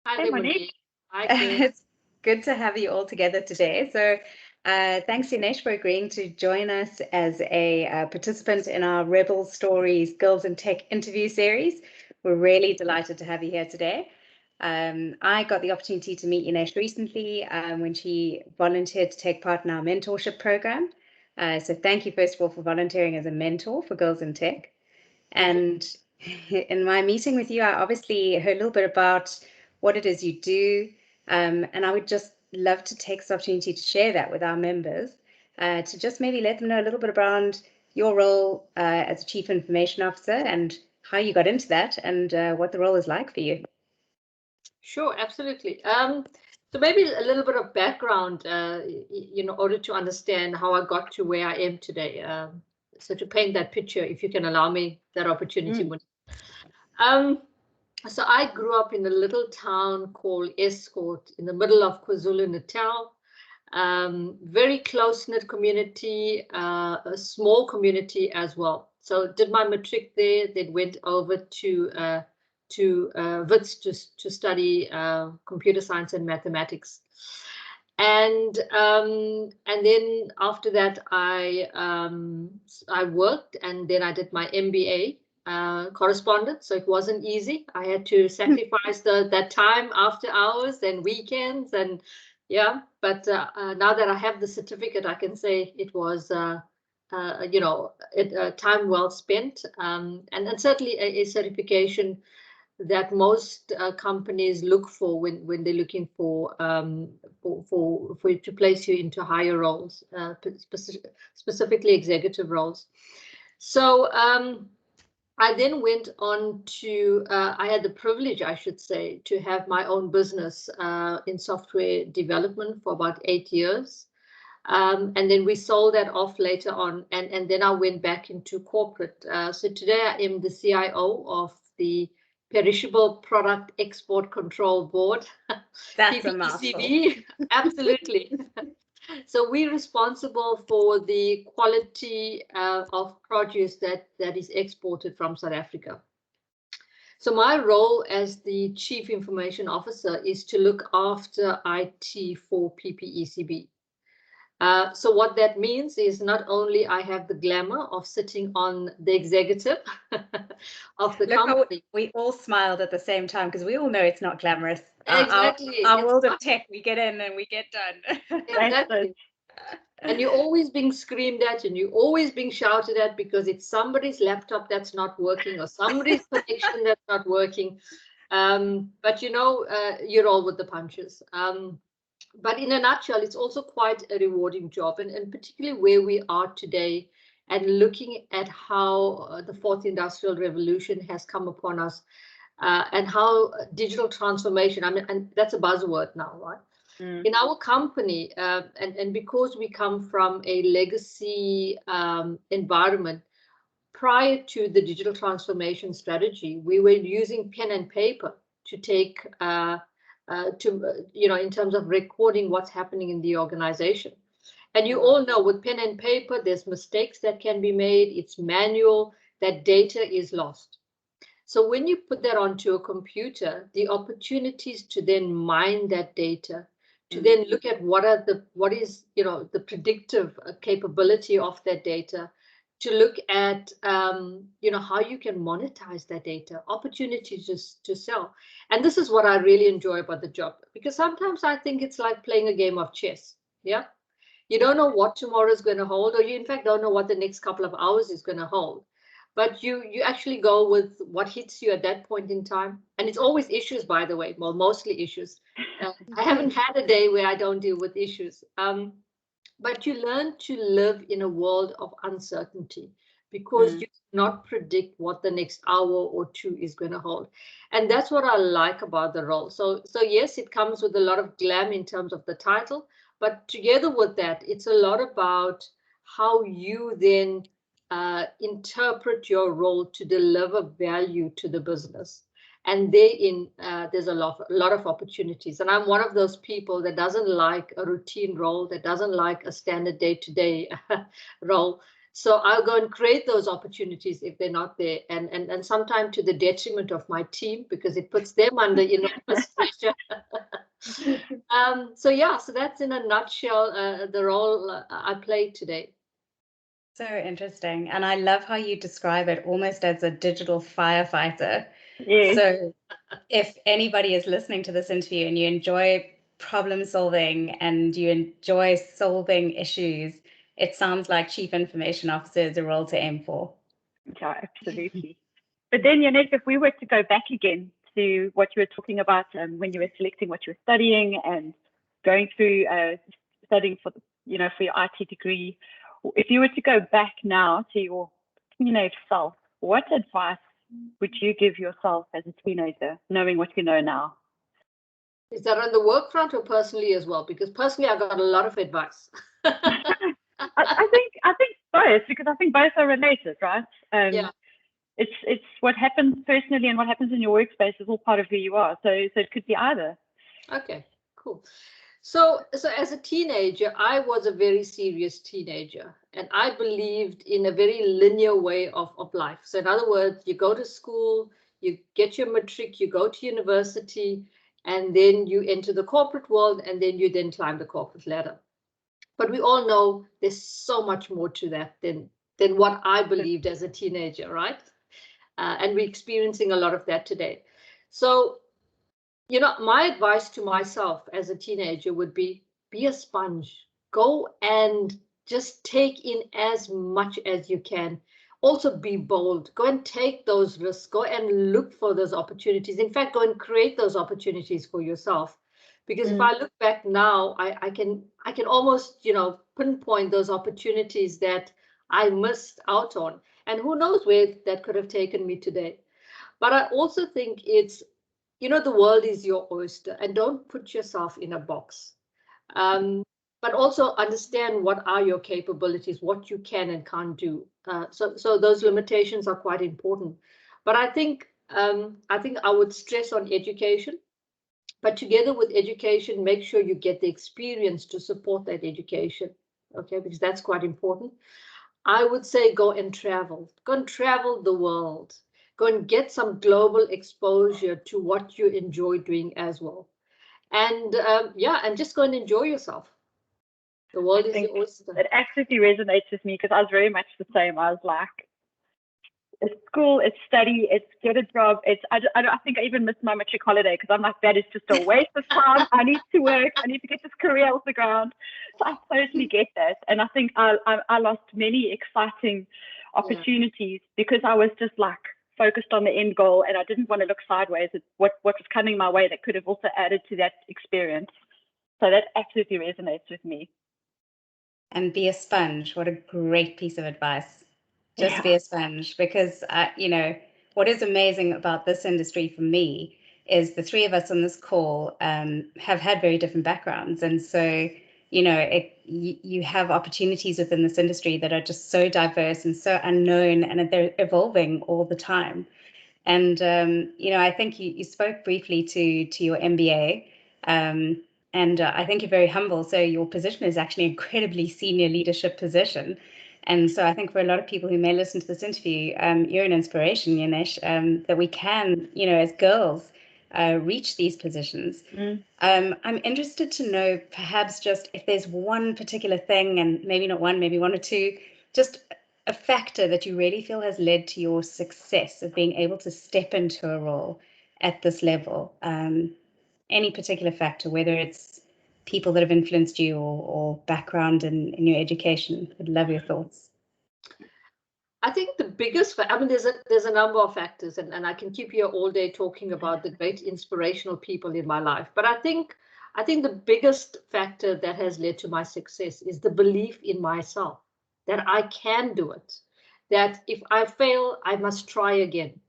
Hi Hey, there, Monique. Monique. Hi, Chris. It's good to have you all together today. Thanks, Yanesh, for agreeing to join us as a participant in our Rebel Stories Girls in Tech interview series. We're really delighted to have you here today. I got the opportunity to meet Yanesh recently when she volunteered to take part in our mentorship program. So thank you, first of all, for volunteering as a mentor for Girls in Tech. Pleasure. And in my meeting with you, I obviously heard a little bit about what it is you do. And I would just love to take this opportunity to share that with our members, to just maybe let them know a little bit around your role as a Chief Information Officer and how you got into that and what the role is like for you. Sure, absolutely. So maybe a little bit of background, in order to understand how I got to where I am today. So to paint that picture, if you can allow me that opportunity, Mm. Monique. Um, so I grew up in a little town called Escort in the middle of KwaZulu-Natal. Very close-knit community, a small community as well. So did my matric there, then went over to Wits to study computer science and mathematics. And then after that, I worked, and then I did my MBA correspondence. So it wasn't easy. I had to sacrifice that time after hours and weekends and yeah, but now that I have the certificate, I can say it was, time well spent, and certainly a certification that most companies look for when they're looking for to place you into higher roles, specifically executive roles. So I then went on to, I had the privilege, I should say, to have my own business in software development for about 8 years. And then we sold that off later on. And then I went back into corporate. So today I am the CIO of the Perishable Product Export Control Board, That's a mouthful. PPECB. Absolutely. So we're responsible for the quality of produce that is exported from South Africa. So my role as the Chief Information Officer is to look after IT for PPECB. So what that means is not only I have the glamour of sitting on the executive of the Look how company. we all smiled at the same time because we all know it's not glamorous. Exactly. Our It's world of not tech, we get in and we get done. exactly. And you're always being screamed at and you're always being shouted at because it's somebody's laptop that's not working or somebody's connection that's not working. But you roll with the punches. But in a nutshell, it's also quite a rewarding job, and particularly where we are today and looking at how the fourth industrial revolution has come upon us, and how digital transformation, I mean, and that's a buzzword now, right? Mm. In our company, and because we come from a legacy environment, prior to the digital transformation strategy, we were using pen and paper to take in terms of recording what's happening in the organization. And you Wow. all know with pen and paper, there's mistakes that can be made. It's manual. That data is lost. So when you put that onto a computer, the opportunities to then mine that data, to Mm. then look at what is the predictive capability of that data, to look at how you can monetize that data, opportunities just to sell. And this is what I really enjoy about the job, because sometimes I think it's like playing a game of chess. Yeah. You don't know what tomorrow is going to hold, or you in fact don't know what the next couple of hours is going to hold. But you actually go with what hits you at that point in time. And it's always issues, by the way. Well, mostly issues. I haven't had a day where I don't deal with issues. But you learn to live in a world of uncertainty because Mm. you cannot predict what the next hour or two is going to hold. And that's what I like about the role. So yes, it comes with a lot of glam in terms of the title, but together with that, it's a lot about how you then interpret your role to deliver value to the business. And therein, there's a lot of opportunities. And I'm one of those people that doesn't like a routine role, that doesn't like a standard day-to-day role. So I'll go and create those opportunities if they're not there, and sometimes to the detriment of my team because it puts them under enormous pressure. So yeah, so that's in a nutshell the role I played today. So interesting. And I love how you describe it almost as a digital firefighter. Yes. So if anybody is listening to this interview and you enjoy problem solving and you enjoy solving issues, it sounds like Chief Information Officer is a role to aim for. Yeah, absolutely. But then, Yanesh, if we were to go back again to what you were talking about when you were selecting what you were studying and going through studying for for your IT degree, if you were to go back now to your teenage self, what advice would you give yourself as a teenager, knowing what you know now? Is that on the work front or personally as well? Because personally, I got a lot of advice. I think both, because I think both are related, right? Yeah. It's what happens personally and what happens in your workspace is all part of who you are. So it could be either. Okay, cool. So as a teenager, I was a very serious teenager, and I believed in a very linear way of life. So in other words, you go to school, you get your matric, you go to university, and then you enter the corporate world, and then you then climb the corporate ladder. But we all know there's so much more to that than what I believed as a teenager, right? And we're experiencing a lot of that today. So my advice to myself as a teenager would be a sponge. Go and just take in as much as you can. Also be bold. Go and take those risks. Go and look for those opportunities. In fact, go and create those opportunities for yourself. Because if I look back now, I can almost, pinpoint those opportunities that I missed out on. And who knows where that could have taken me today. But I also think the world is your oyster, and don't put yourself in a box. Um, but also understand what are your capabilities, what you can and can't do. So those limitations are quite important. But I think I would stress on education. But together with education, make sure you get the experience to support that education. Okay, because that's quite important. I would say go and travel. Go and travel the world. Go and get some global exposure to what you enjoy doing as well. And and just go and enjoy yourself. The I world is think your oyster. it absolutely resonates with me because I was very much the same. I was like, it's school, it's study, it's get a job. I think I even missed my matric holiday because I'm like, that is just a waste of time. I need to work. I need to get this career off the ground. So I totally get that. And I think I lost many exciting opportunities because I was just like focused on the end goal and I didn't want to look sideways at what was coming my way that could have also added to that experience. So that absolutely resonates with me. And be a sponge. What a great piece of advice. Just be a sponge because, what is amazing about this industry for me is the three of us on this call have had very different backgrounds. And so, you have opportunities within this industry that are just so diverse and so unknown and they're evolving all the time. And, I think you spoke briefly to your MBA. And I think you're very humble. So your position is actually an incredibly senior leadership position. And so I think for a lot of people who may listen to this interview, you're an inspiration, Yanesh, that we can, as girls, reach these positions. I'm interested to know perhaps just if there's one particular thing, and maybe not one, maybe one or two, just a factor that you really feel has led to your success of being able to step into a role at this level. Any particular factor, whether it's people that have influenced you or background in your education. I'd love your thoughts. I think the biggest, I mean, there's a number of factors, and I can keep here all day talking about the great inspirational people in my life. But I think the biggest factor that has led to my success is the belief in myself that I can do it. That if I fail, I must try again.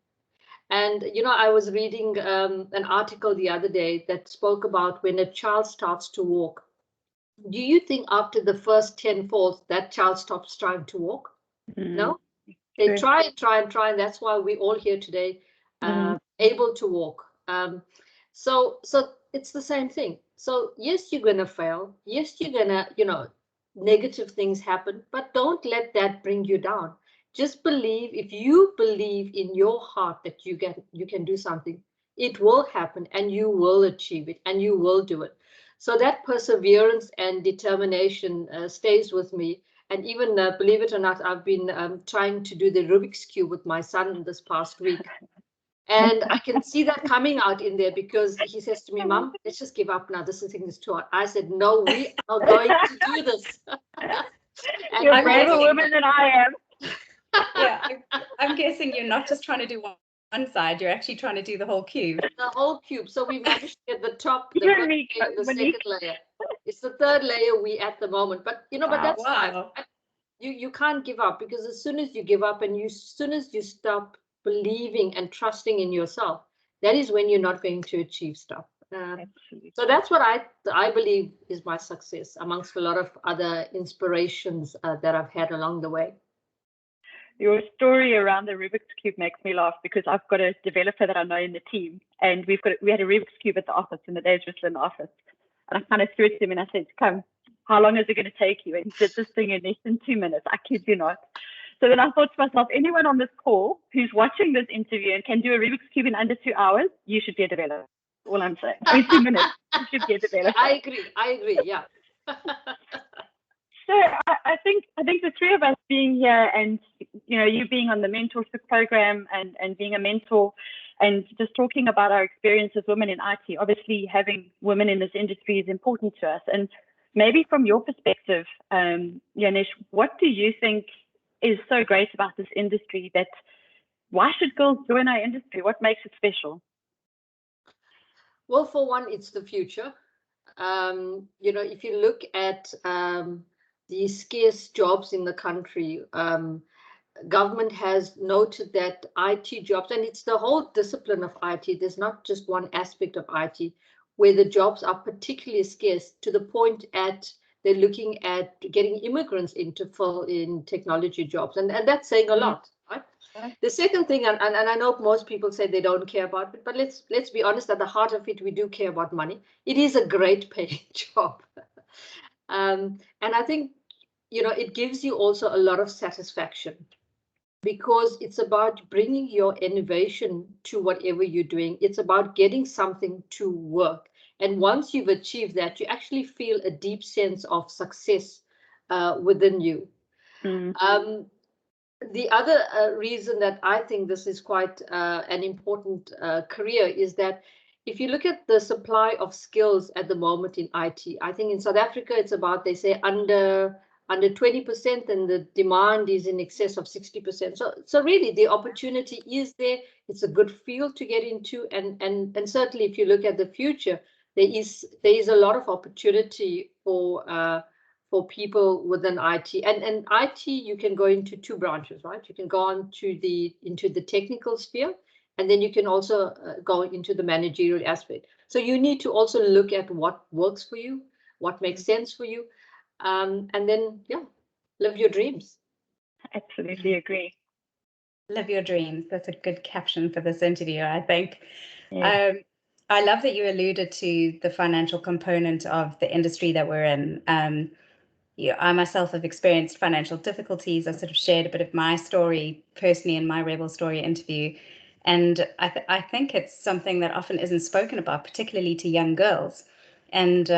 And I was reading an article the other day that spoke about when a child starts to walk. Do you think after the first 10 falls, that child stops trying to walk? No? They try and try and try, and that's why we're all here today, able to walk. So it's the same thing. So yes, you're gonna fail. Yes, you're gonna, negative things happen, but don't let that bring you down. Just believe, if you believe in your heart that you can do something, it will happen and you will achieve it and you will do it. So that perseverance and determination stays with me. And even, believe it or not, I've been trying to do the Rubik's Cube with my son this past week. And I can see that coming out in there, because he says to me, Mom, let's just give up now. This thing is too hard. I said, no, we are going to do this. And You're a braver woman than I am. Yeah, I'm guessing you're not just trying to do one side, you're actually trying to do the whole cube. The whole cube. So we managed to get the top, You and me, the Monique. second layer. It's the third layer we at the moment. But but that's life. Wow. You can't give up, because as soon as you give up and as soon as you stop believing and trusting in yourself, that is when you're not going to achieve stuff. So that's what I believe is my success, amongst a lot of other inspirations that I've had along the way. Your story around the Rubik's Cube makes me laugh, because I've got a developer that I know in the team, and we had a Rubik's Cube at the office, and the days were still in the office. And I kind of threw it to him and I said, come, how long is it going to take you? And he did this thing in less than 2 minutes. I kid you not. So then I thought to myself, anyone on this call who's watching this interview and can do a Rubik's Cube in under 2 hours, you should be a developer. All I'm saying. In 2 minutes, you should be a developer. I agree. Yeah. So I think the three of us being here, and you being on the mentorship program and being a mentor, and just talking about our experience as women in IT, obviously having women in this industry is important to us. And maybe from your perspective, Yanesh, what do you think is so great about this industry? That why should girls join our industry? What makes it special? Well, for one, it's the future. If you look at the scarce jobs in the country, government has noted that IT jobs, and it's the whole discipline of IT, there's not just one aspect of IT, where the jobs are particularly scarce, to the point at they're looking at getting immigrants in to fill in technology jobs. And that's saying a lot, right? The second thing, and I know most people say they don't care about it, but let's be honest, at the heart of it, we do care about money. It is a great paying job. And I think, it gives you also a lot of satisfaction, because it's about bringing your innovation to whatever you're doing. It's about getting something to work. And once you've achieved that, you actually feel a deep sense of success within you. The other reason that I think this is quite an important career is that if you look at the supply of skills at the moment in IT, I think in South Africa, it's about, they say, under 20%, and the demand is in excess of 60%. So really the opportunity is there. It's a good field to get into. And certainly if you look at the future, there is a lot of opportunity for people within IT. And IT, you can go into two branches, right? You can go on to into the technical sphere, and then you can also go into the managerial aspect. So you need to also look at what works for you, what makes sense for you. And then, live your dreams. Absolutely agree. Live your dreams. That's a good caption for this interview, I think. Yeah. I love that you alluded to the financial component of the industry that we're in. I myself have experienced financial difficulties. I sort of shared a bit of my story personally in my Rebel Story interview. And I think it's something that often isn't spoken about, particularly to young girls. And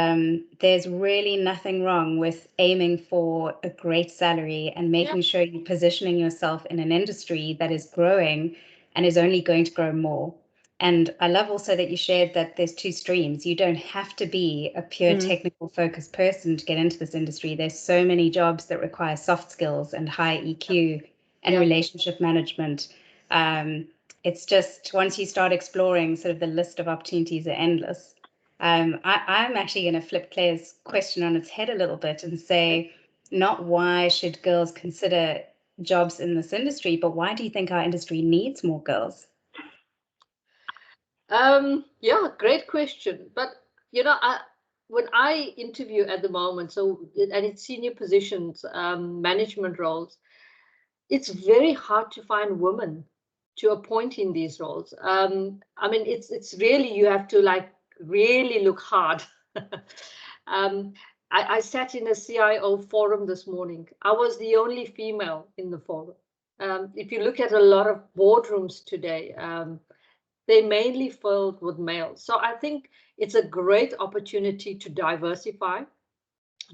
there's really nothing wrong with aiming for a great salary and making sure you're positioning yourself in an industry that is growing and is only going to grow more. And I love also that you shared that there's two streams. You don't have to be a pure technical focused person to get into this industry. There's so many jobs that require soft skills and high EQ and relationship management. It's just, once you start exploring, sort of the list of opportunities are endless. I'm actually going to flip Claire's question on its head a little bit and say, not why should girls consider jobs in this industry, but why do you think our industry needs more girls? Great question. But when I interview at the moment, and it's senior positions, management roles, it's very hard to find women to appoint in these roles. I mean, it's really, you have to really look hard. I sat in a CIO forum this morning. I was the only female in the forum. If you look at a lot of boardrooms today, they're mainly filled with males. So I think it's a great opportunity to diversify,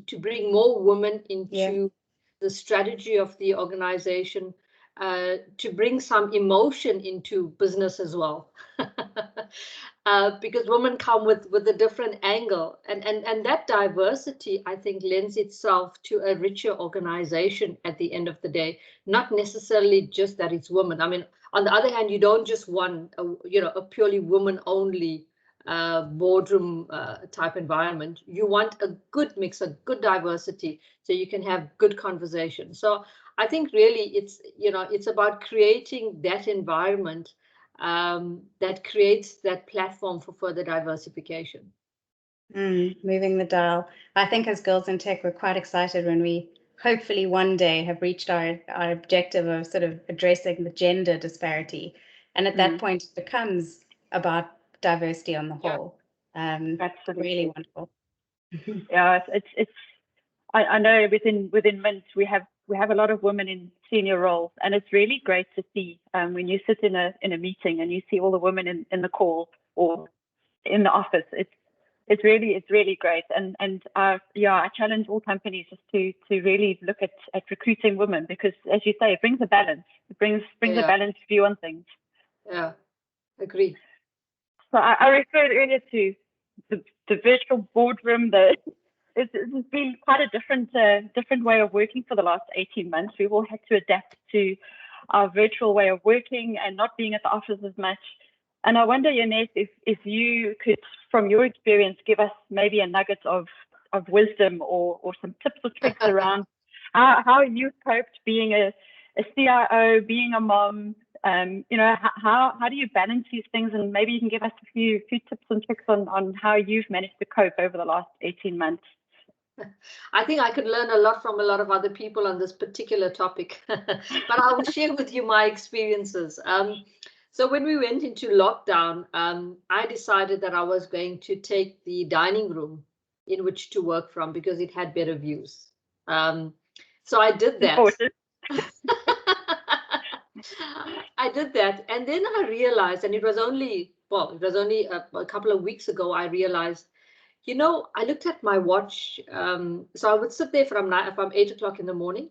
to bring more women into the strategy of the organization, to bring some emotion into business as well. Because women come with a different angle, and that diversity, I think, lends itself to a richer organization at the end of the day, not necessarily just that it's women. I mean, on the other hand, you don't just want a purely woman only boardroom type environment. You want a good mix, a good diversity, so you can have good conversation. So I think really it's about creating that environment that creates that platform for further diversification. Moving the dial. I think as Girls in Tech, we're quite excited when we hopefully one day have reached our objective of sort of addressing the gender disparity. And at that point, it becomes about diversity on the whole. Absolutely. Really wonderful. Yeah, it's I know within Mint we have a lot of women in senior roles, and it's really great to see when you sit in a meeting and you see all the women in the call or in the office. It's really great, and I challenge all companies just to really look at recruiting women, because as you say, it brings a balance. It brings a balanced view on things. Yeah, agree. So I referred earlier to the virtual boardroom. It's been quite a different way of working for the last 18 months. We've all had to adapt to our virtual way of working and not being at the office as much. And I wonder, Yanesh, if you could, from your experience, give us maybe a nugget of wisdom or some tips or tricks around how you coped being a CIO, being a mom. How do you balance these things? And maybe you can give us a few tips and tricks on how you've managed to cope over the last 18 months. I think I could learn a lot from a lot of other people on this particular topic, but I will share with you my experiences. So when we went into lockdown, I decided that I was going to take the dining room in which to work from because it had better views. So I did that. I did that, and then I realized, and it was only a couple of weeks ago, I realized, I looked at my watch. So I would sit there from 8 o'clock in the morning.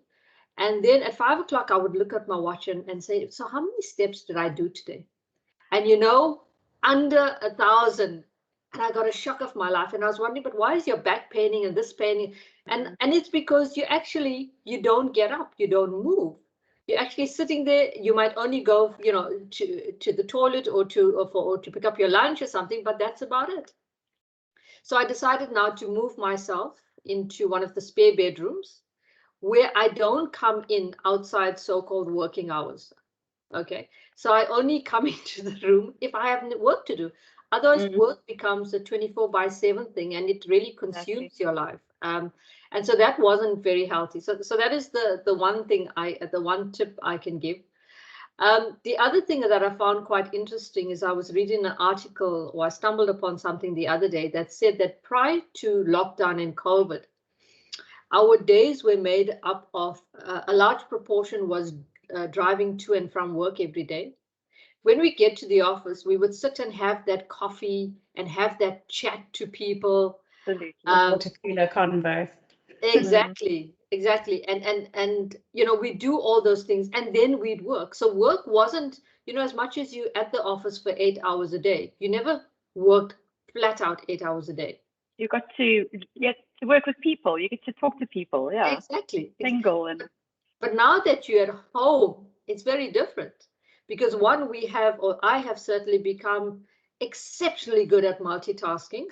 And then at 5 o'clock, I would look at my watch and say, so how many steps did I do today? And, under 1,000. And I got a shock of my life. And I was wondering, but why is your back paining and this paining? And it's because you don't get up, you don't move. You're actually sitting there. You might only go, to the toilet or to pick up your lunch or something, but that's about it. So I decided now to move myself into one of the spare bedrooms where I don't come in outside so-called working hours. Okay. So I only come into the room if I have work to do. Otherwise, work becomes a 24/7 thing, and it really consumes your life. And so that wasn't very healthy. So that is the one tip I can give. The other thing that I found quite interesting is I was reading an article, or I stumbled upon something the other day that said that prior to lockdown and COVID, our days were made up of a large proportion was driving to and from work every day. When we get to the office, we would sit and have that coffee and have that chat to people. Water cooler convo. Exactly. And we do all those things and then we'd work. So work wasn't, as much as you at the office for 8 hours a day, you never worked flat out 8 hours a day. You got to work with people. You get to talk to people. Yeah. Exactly. Single But now that you're at home, it's very different because I have certainly become exceptionally good at multitasking.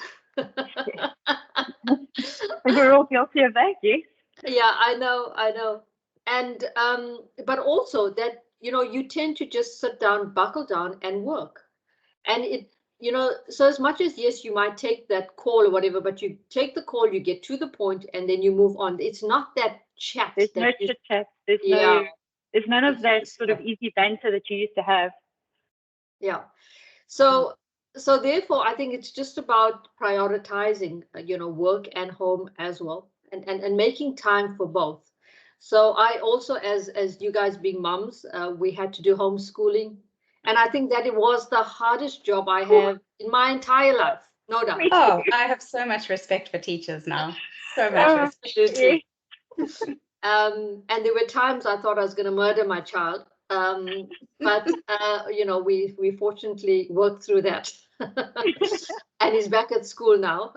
We're all guilty of that, yes. Yeah, I know. And but also that, you tend to just sit down, buckle down and work. And so as much as, yes, you might take that call or whatever, but you take the call, you get to the point and then you move on. It's not that chat. There's no chit chat. There's none of that sort of easy banter that you used to have. Yeah. So So therefore, I think it's just about prioritizing, work and home as well, and making time for both. So I also, as you guys being mums, we had to do homeschooling, and I think that it was the hardest job I have in my entire life, no doubt. Me Oh, too. I have so much respect for teachers now. So much Uh, respect. Absolutely. And there were times I thought I was going to murder my child. But we fortunately worked through that, and he's back at school now.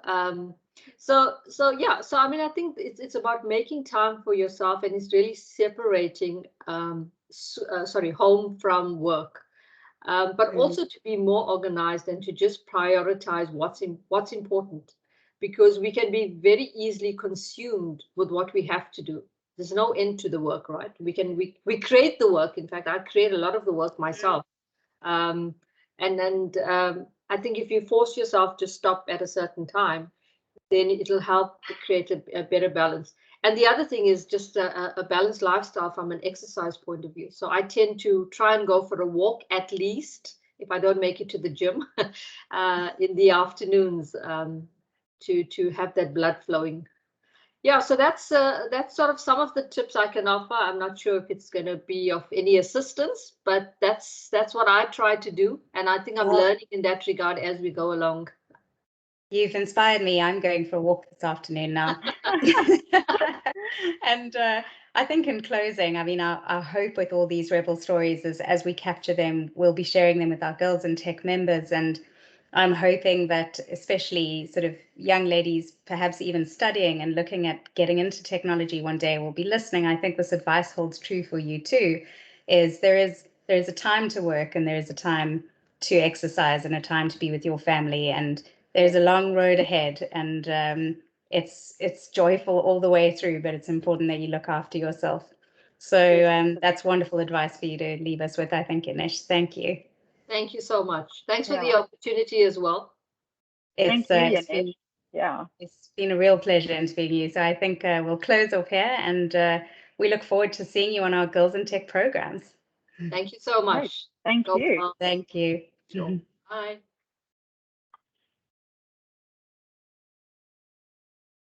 So yeah. So I mean, I think it's about making time for yourself, and it's really separating, home from work. But Mm, also to be more organized and to just prioritize what's important, because we can be very easily consumed with what we have to do. There's no end to the work, right? We create the work. In fact, I create a lot of the work myself. um, and I think if you force yourself to stop at a certain time, then it'll help create a better balance. And the other thing is just a balanced lifestyle from an exercise point of view. So I tend to try and go for a walk at least, if I don't make it to the gym, in the afternoons, to have that blood flowing. Yeah, so that's sort of some of the tips I can offer. I'm not sure if it's going to be of any assistance, but that's what I try to do, and I think I'm well, learning in that regard as we go along. you've inspired me. I'm going for a walk this afternoon now. And I think in closing, I mean, our hope with all these rebel stories is as we capture them, we'll be sharing them with our Girls in Tech members. And I'm hoping that especially sort of young ladies, perhaps even studying and looking at getting into technology one day, will be listening. I think this advice holds true for you too, is there is a time to work and there is a time to exercise and a time to be with your family. And there's a long road ahead, and it's joyful all the way through, but it's important that you look after yourself. So that's wonderful advice for you to leave us with, I think, Yanesh. Thank you. Thank you so much. Thanks for yeah. the opportunity as well. Thank It's you, uh, it's Yanesh. been Yeah. it's been a real pleasure interviewing you. So I think we'll close off here, and we look forward to seeing you on our Girls in Tech programs. Thank you so Great. much. Thank Go you. well. Thank you. Sure. Bye.